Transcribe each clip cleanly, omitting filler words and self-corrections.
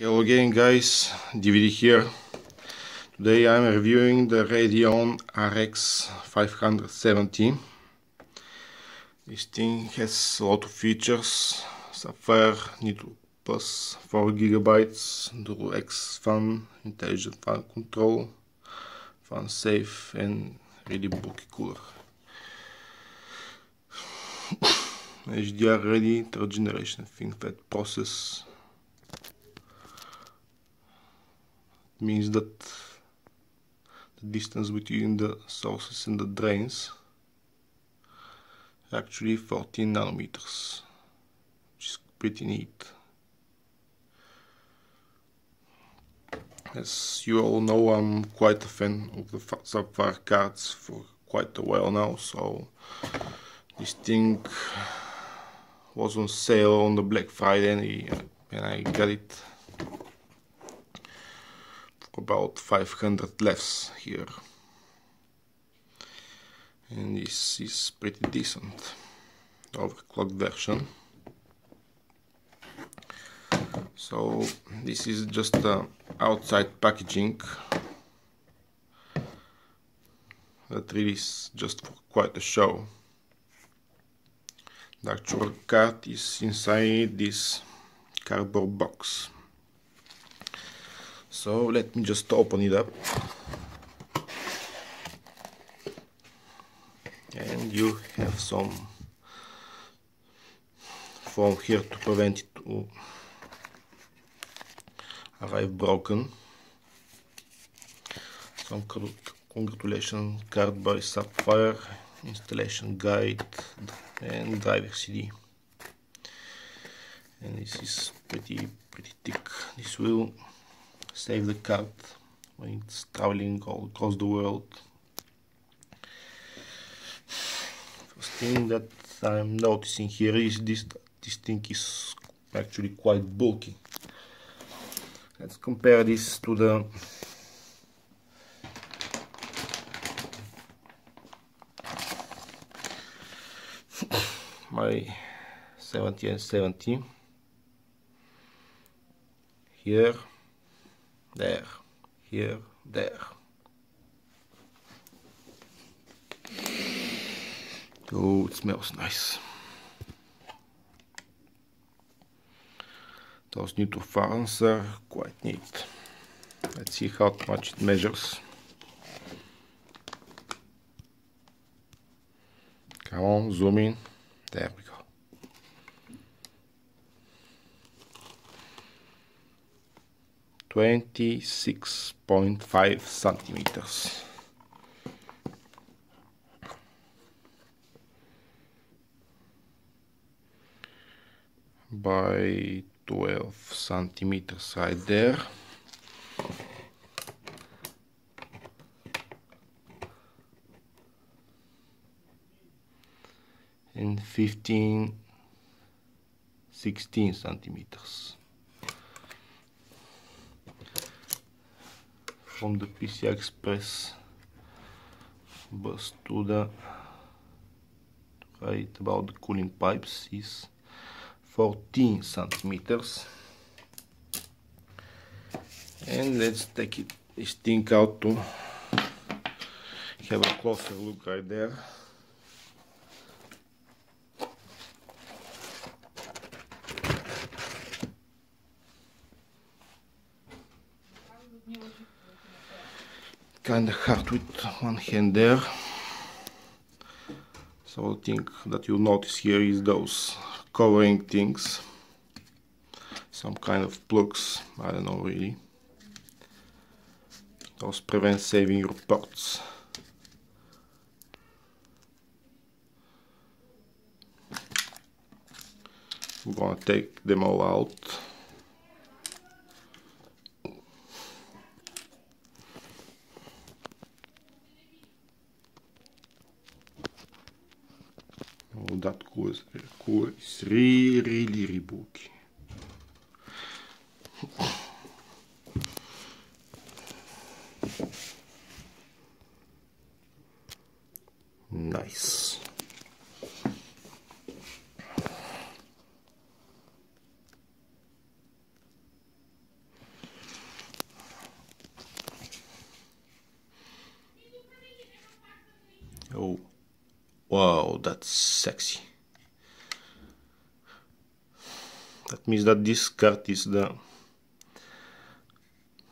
Hello again guys, DVD here. Today I'm reviewing the Radeon RX570. This thing has a lot of features. Sapphire, Nitro Plus 4 GB, Dual X fan, intelligent fan control, fan safe and really bulky cooler. HDR ready, third generation FinFET process. Means that the distance between the sources and the drains are actually 14 nanometers, which is pretty neat. As you all know, I'm quite a fan of the Sapphire cards for quite a while now, so this thing was on sale on the Black Friday and I got it about 500 lefts here, and this is pretty decent overclocked version. So this is just the outside packaging that really is just for quite a show. The actual card is inside this cardboard box. So let me just open it up, and you have some foam here to prevent it to arrive broken. Some congratulations card by Sapphire, installation guide and driver CD. And this is pretty thick. This will save the card when it's traveling all across the world. First thing that I'm noticing here is this thing is actually quite bulky. Let's compare this to the my 70 and 70. Here, there, here, there. Oh, it smells nice. Those neutral fans are quite neat. Let's see how much it measures. Come on, zoom in. There we go. 26.5 centimeters. By 12 centimeters right there. And 16 centimeters. From the PC Express bus to the right about the cooling pipes is 14 centimeters. And let's take this thing out to have a closer look right there. Kinda hard with one hand there. So the thing that you'll notice here is those covering things. Some kind of plugs, I don't know really. Those prevent saving your ports. I'm gonna take them all out. Oh, that cooler is really bulky. Nice. Wow, that's sexy. That means that this card is the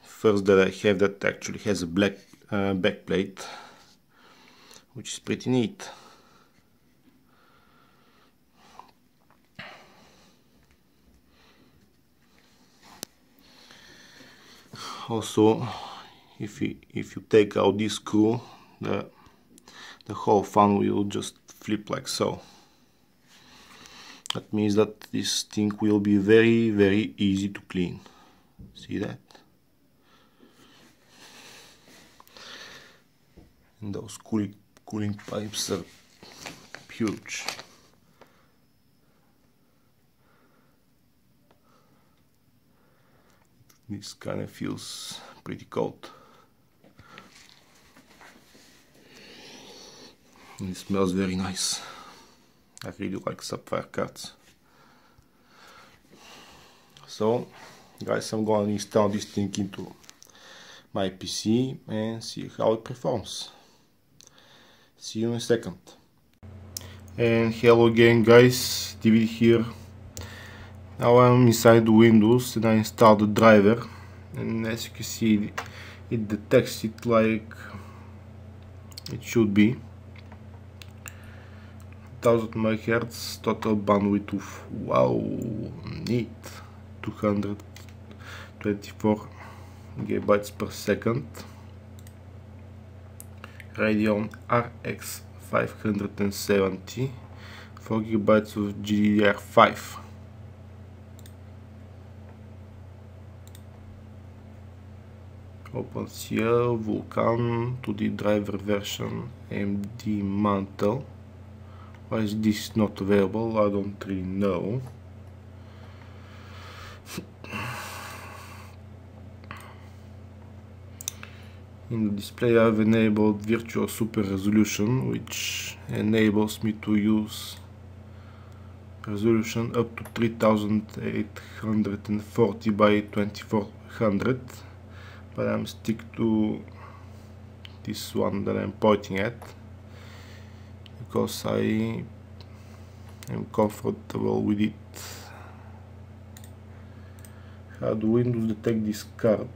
first that I have that actually has a black backplate, which is pretty neat. Also, if you take out this screw, the whole fan will just flip like so. That means that this thing will be very easy to clean. See that? And those cooling pipes are huge. This kind of feels pretty cold. And it smells very nice. I really like Sapphire cards. So, guys, I'm going to install this thing into my PC and see how it performs. See you in a second. And hello again, guys, DVD here. Now I'm inside Windows and I installed the driver, and as you can see it detects it like it should be. 1000 MHz total bandwidth of, wow, neat, 224 GB per second. Radeon RX570, 4 GB of GDDR5. OpenCL, Vulkan, 2D driver version, AMD Mantle. Why is this not available? I don't really know. In the display I've enabled virtual super resolution, which enables me to use resolution up to 3840 by 2400, but I'm stick to this one that I'm pointing at because I am comfortable with it. How do Windows detect this card?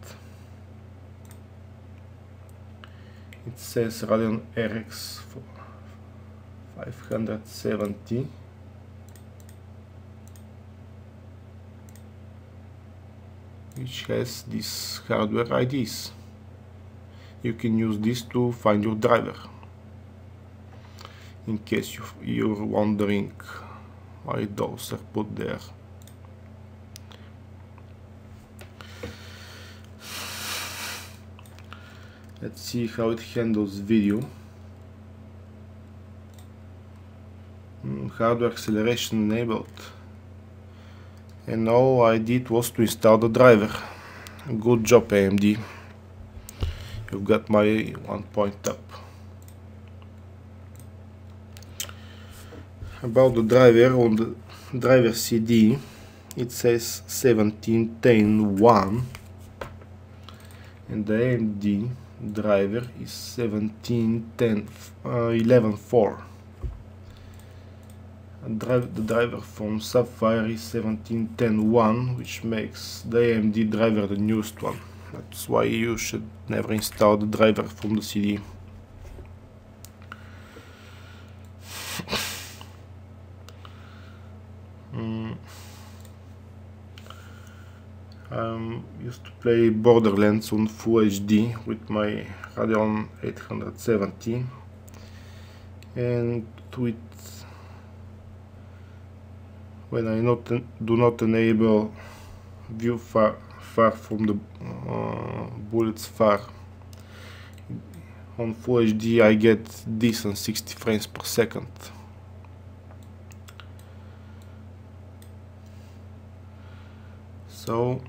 It says Radeon RX570, which has these hardware IDs. You can use this to find your driver, in case you're wondering why those are put there. Let's see how it handles video. Hardware acceleration enabled. And all I did was to install the driver. Good job, AMD. You've got my 1 point up. About the driver, on the driver CD it says 1710.1 and the AMD driver is 1711.4. The driver from Sapphire is 1710.1, which makes the AMD driver the newest one. That's why you should never install the driver from the CD. I used to play Borderlands on Full HD with my Radeon 870, and when I do not enable view far from the bullets far on Full HD, I get decent 60 frames per second. So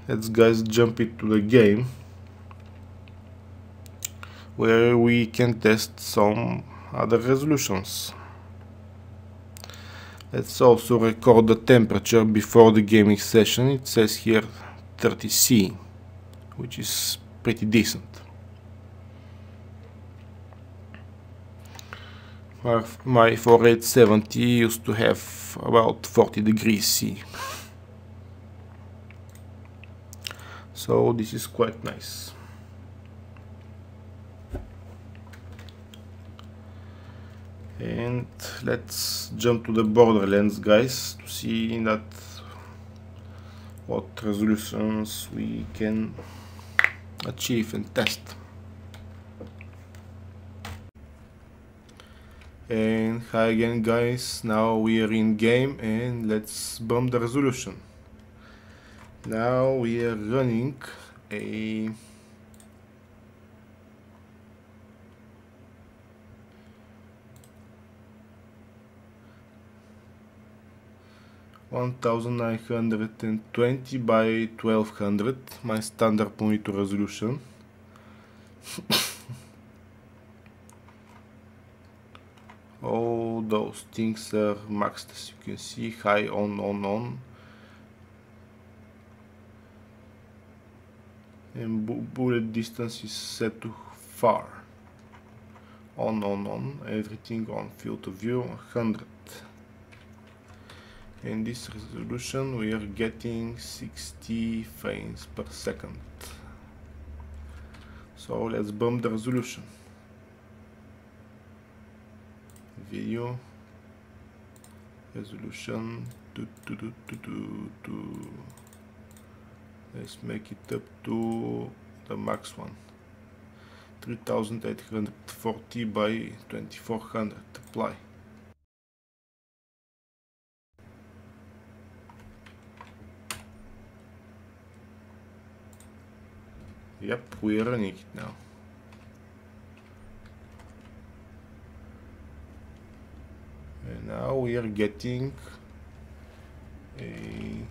let's guys jump into the game, where we can test some other resolutions. Let's also record the temperature before the gaming session. It says here 30°C, which is pretty decent. My 4870 used to have about 40 degrees C. So this is quite nice. And let's jump to the Borderlands, guys, to see that what resolutions we can achieve and test. And hi again, guys, now we are in game and let's bump the resolution. Now we are running a 1920 by 1200, my standard monitor resolution. All those things are maxed, as you can see, high, on. And bullet distance is set to far. On, everything on, field of view 100. In this resolution we are getting 60 frames per second. So let's bump the resolution. Video resolution let's make it up to the max one, 3840 by 2400. Apply. Yep, we are running it now. And now we are getting a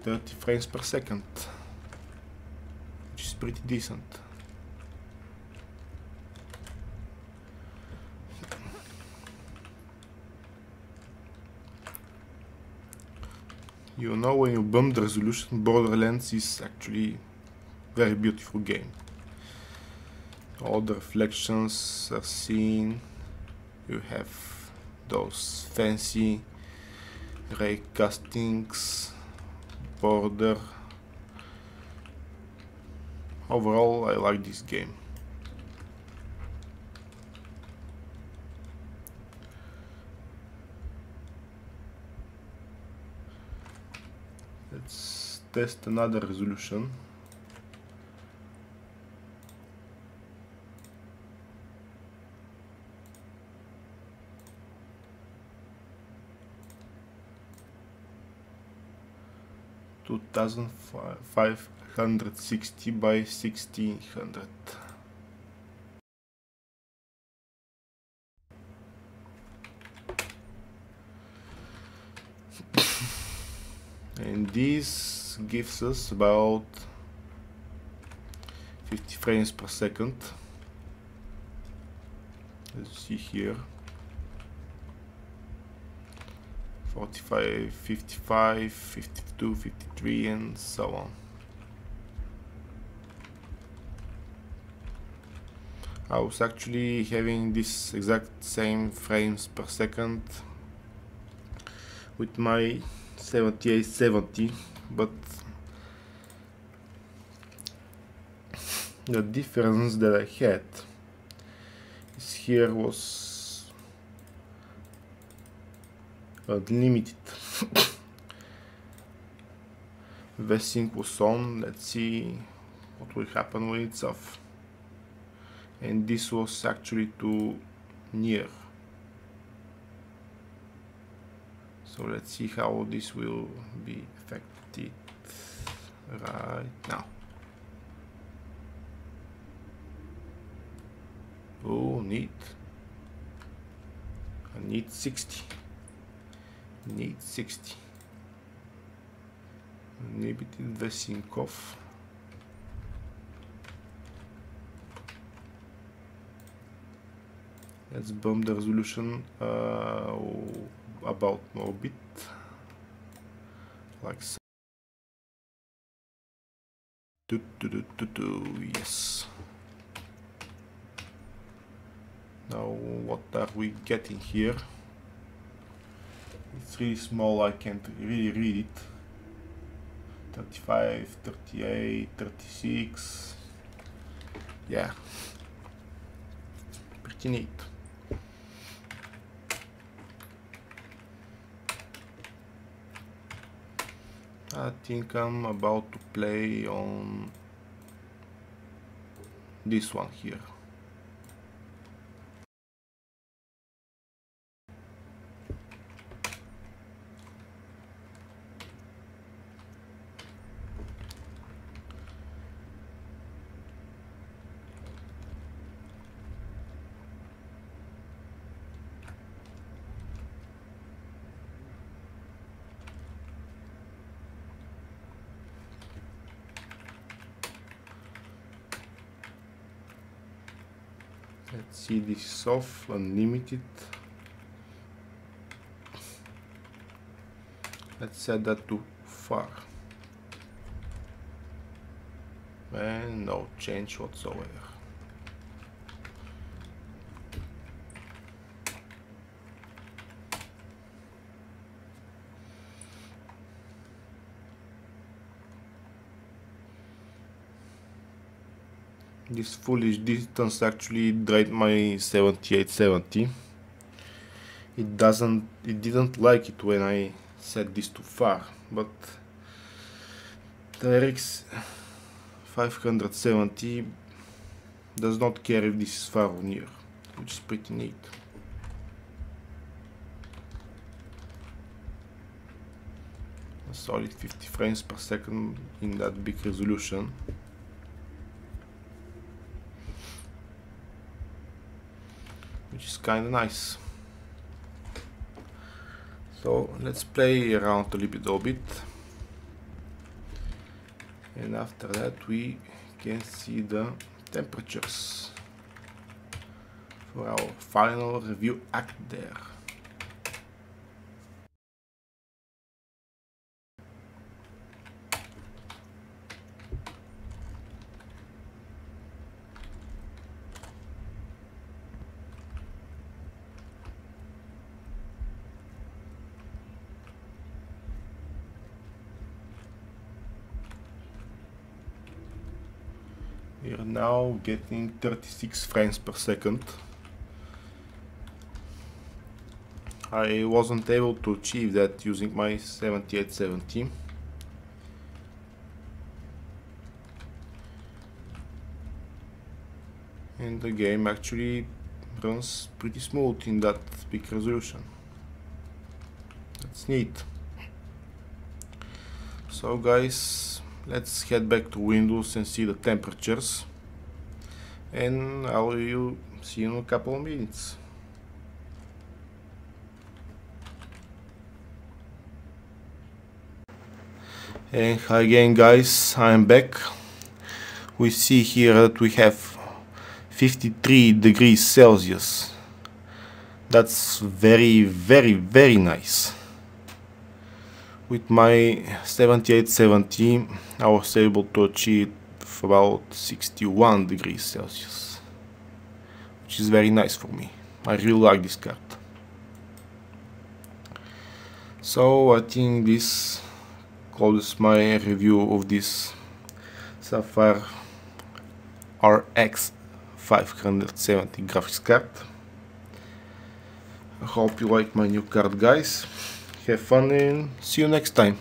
30 frames per second, which is pretty decent. You know, when you bump the resolution, Borderlands is actually very beautiful game. All the reflections are seen. You have those fancy ray castings, border. Overall, I like this game. Let's test another resolution. Two 2560 by 1600. And this gives us about 50 frames per second. Let's see here. 45, 55, 52, 53, and so on. I was actually having this exact same frames per second with my 7870, but the difference that I had is here was limited. V-Sync was on. Let's see what will happen when it's off. And this was actually too near. So let's see how this will be affected right now. Oh, neat. I need 60. Need 60. Maybe the sync off. Let's bump the resolution about more bit, like so. Yes. Now what are we getting here? It's really small, I can't really read it. 35, 38, 36. Yeah, pretty neat. I think I'm about to play on this one here. Let's see, this is off, unlimited. Let's set that to far. And no change whatsoever. This foolish distance actually drained my 7870. It didn't like it when I set this too far, but the RX570 does not care if this is far or near, which is pretty neat. A solid 50 frames per second in that big resolution. Which is kinda nice. So let's play around a little bit, and after that we can see the temperatures for our final review act there. We are now getting 36 frames per second. I wasn't able to achieve that using my 7870. And the game actually runs pretty smooth in that big resolution. That's neat. So guys, let's head back to Windows and see the temperatures, and I will see you in a couple of minutes. And hi again guys, I'm back. We see here that we have 53 degrees Celsius. That's very nice. With my 7870 I was able to achieve about 61 degrees Celsius, which is very nice for me. I really like this card. So I think this closes my review of this Sapphire RX570 graphics card. I hope you like my new card, guys. Have fun and see you next time.